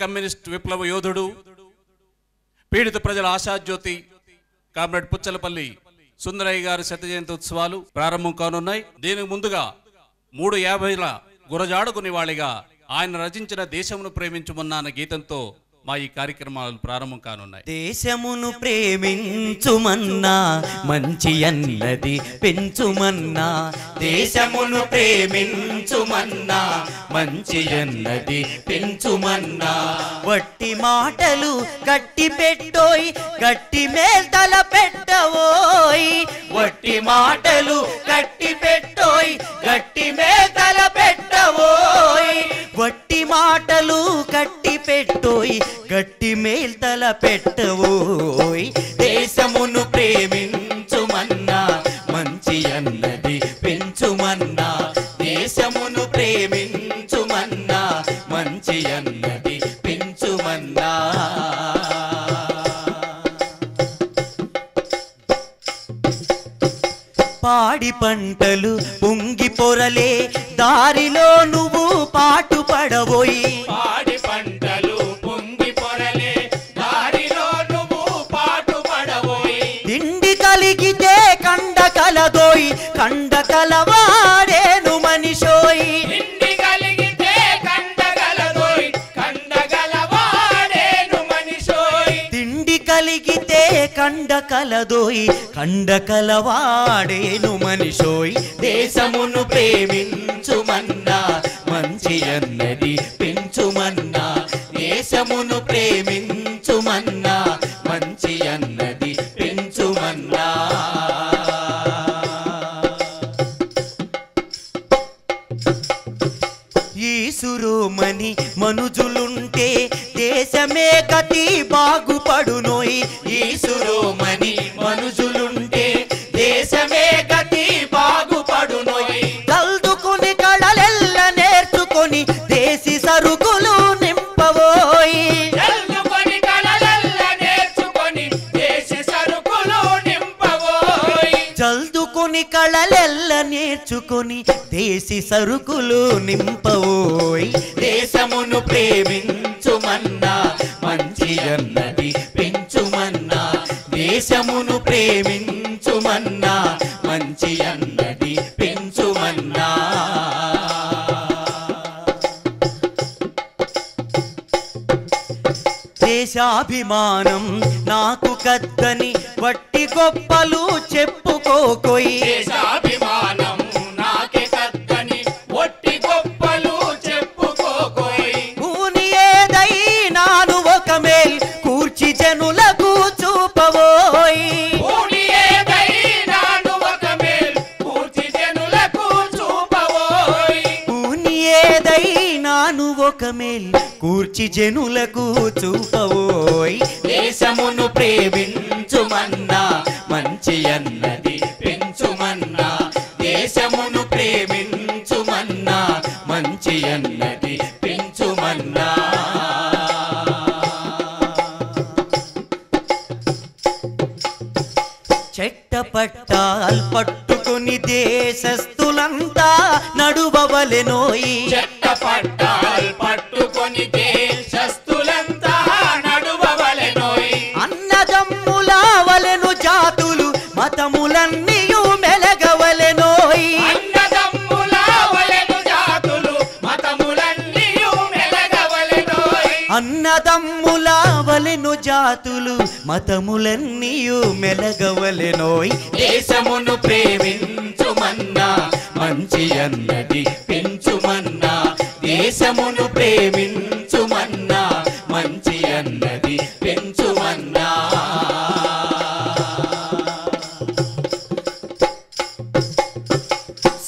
Communist విప్లవ యోధుడు, పీడిత ప్రజల ఆశాజ్యోతి కామ్రేడ్ పుచ్చలపల్లి సుందరయ్య గారి శత జయంతి ఉత్సవాలు ప్రారంభం కానున్నాయి. దీనికి ముందుగా 350ల గురజాడకు నివాళిగా ఆయన రచించిన దేశమును ప్రేమించుమన్నా అన్న గీతంతో మా ఈ కార్యక్రమాలు ప్రారంభం కానున్నాయి. దేశమును ప్రేమించుమన్నా మంచి అన్నది పెంచుమన్నా, దేశమును ప్రేమించుమన్నా మంచి అన్నది పెంచుమన్నా, వట్టి మాటలు గట్టి పెట్టోయ్ గట్టి మేల్తల పెట్టవోయ్, వట్టి మాటలు గట్టి పెట్టోయ్ గట్టి మేల్తల పెట్టవోయ్, వట్టి మాటలు గట్టి పెట్టోయ్ గట్టి మేల్తల పెట్టవోయ్, దేశమును ప్రేమించుమన్నా మంచి అన్నది పెంచుమన్నా, దేశమును ప్రేమించుమన్నా మంచి అన్నది పెంచుమన్నా. పాడి పంటలు పొంగి పొరలే దారిలో నువ్వు పాటు పడబోయి, పాడి పంటలు పొంగి పొరలే దారిలో నువ్వు పాటు పడబోయి, తిండి కలిగితే కండ కలదోయి కండ కలవాడేను మనిషోయి, తిండి కలిగితే కండ గలదోయ్ కండ గలవాడేను మనిషోయ్, తిండి కలిగితే కండ కలదోయి కండ కలవాడేను మనిషోయ్, దేశమును ప్రేమించుమన్నా మంచి అన్నది పెంచుమన్నా, దేశమును ప్రేమించుమన్నా మంచి అన్నది పెంచుమన్నా. ఈసురోమని మనుజులుంటే దేశమే గతి బాగుపడునోయ్, ఈసురోమని మనుజులుంటే దేశమే గతి బాగుపడునోయ్, కల్దుకుని కళలెల్ల నేర్చుకొని దేశీ సరుకులు నింపవోయ్, చల్లుకొని కళలల్ల నేర్చుకొని దేశీ సరుకులు నింపవోయ్, చల్దుకొని కళలెల్ల నేర్చుకొని దేశీ సరుకులు నింపవోయ్, దేశమును ప్రేమించుమన్నా మంచి అన్నది పెంచుమన్నా, దేశమును ప్రేమించుమన్నా మంచి అన్నది పెంచుమన్నా. దేశాభిమానం నాకు కద్దని వట్టి గొప్పలు చెప్పుకోకోయి, దేశాభిమానం నాకే కద్దని ఒట్టి గొప్పలు చెప్పుకోకోయ్, కూని ఏదైనాను ఒక మేల్ కూర్చి జనులకు చూపవోయ్, కూడి ఏదైనాను ఒక మేల్ కూర్చి జనులకు చూపవోయ్, కూని ఏదైనాను ఒక మేల్ కూర్చి జనులకు చూపవోయ్, దేశమును ప్రేమించుమన్నా మంచి అన్నది పెంచుమన్నా, దేశమును ప్రేమించుమన్నా మంచి అన్నది పెంచుమన్నా. చెట్టపట్టాల్ పట్టుకొని దేశస్థులంతా నడువవలెనోయి, చెట్టపట్టాల్ పట్టుకొని దేశస్థులంతా నడువవలెనోయ్, అన్నదమ్ముల వలెను జాతులు మతములన్నీయు మెలగవలెనోయి, అన్నదమ్ముల వలెను జాతులు మతములన్నీయు మెలగవలెనోయ్, అన్నదమ్ముల వలెను జాతులు మతములన్నీయు మెలగవలెనోయ్, దేశమును ప్రేమించుమన్నా మంచి అన్నది పెంచుమన్నా, దేశమును ప్రేమించుమన్నా మంచి అన్నది పెంచుమన్నా.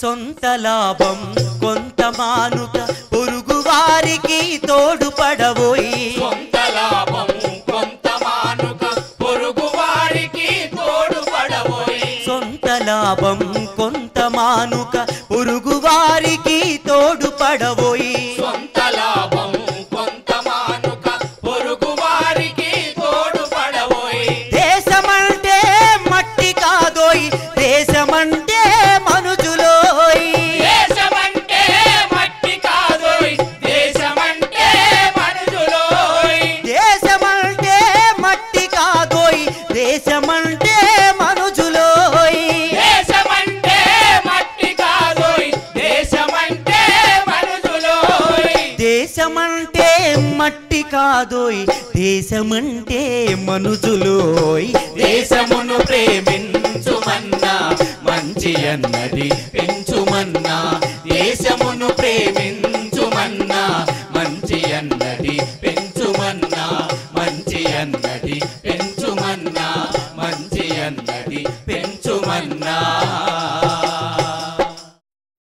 సొంత లాభం కొంత మానుక పొరుగు వారికి తోడుపడబోయి, సొంత లాభం కొంత మానుక పొరుగు వారికి తోడుపడబోయి, సొంత లాభం కొంత మానుక పొరుగు వారికి తోడుపడబోయి, సొంత లాభం కొంత మానుక పొరుగు వారికి తోడుపడబోయి, దేశమంటే మట్టి కాదోయ్ దేశమంటే మనుజులోయ్, దేశమంటే మట్టి కాదోయ్ దేశమంటే మనుజులోయ్, దేశమంటే మట్టి కాదోయ్ దేశమంటే మనుజులోయ్ దేశమును ప్రేమించుమన్నా మంచి అన్నది పెంచుమన్నా దేశమును ప్రేమించుమన్నా మంచి అన్నది పెంచుమన్నా మంచి అన్నది పెంచుమన్నా మంచి అన్నది పెంచుమన్నా